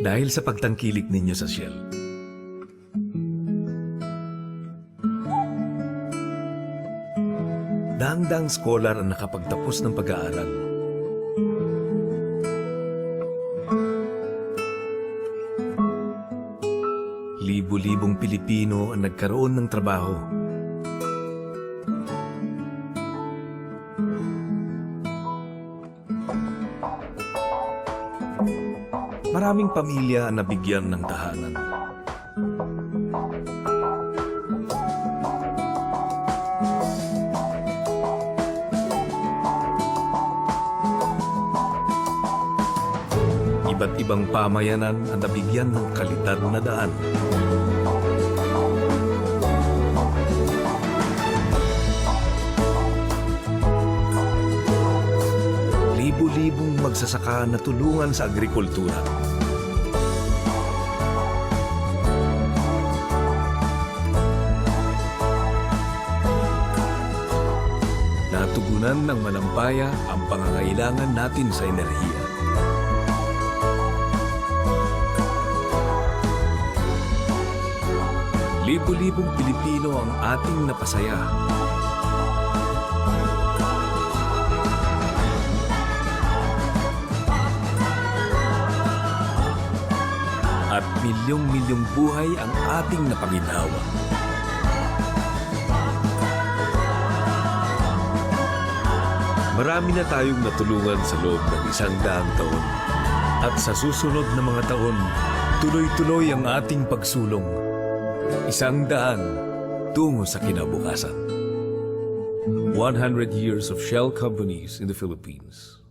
dahil sa pagtangkilik ninyo sa Shell. Daang-daang scholar ang nakapagtapos ng pag-aaral. Libo-libong Pilipino ang nagkaroon ng trabaho. Maraming pamilya ang nabigyan ng tahanan. Iba't ibang pamayanan ang nabigyan ng kalidad na daan. Libo-libong magsasaka na tulungan sa agrikultura. Natugunan ng manampaya ang pangangailangan natin sa enerhiya. Libo-libong Pilipino ang ating napasaya. At milyong-milyong buhay ang ating napaginhawa. Marami na tayong natulungan sa loob ng 100 taon. At sa susunod na mga taon, tuloy-tuloy ang ating pagsulong. 100 tungo sa kinabukasan. 100 years of Shell companies in the Philippines.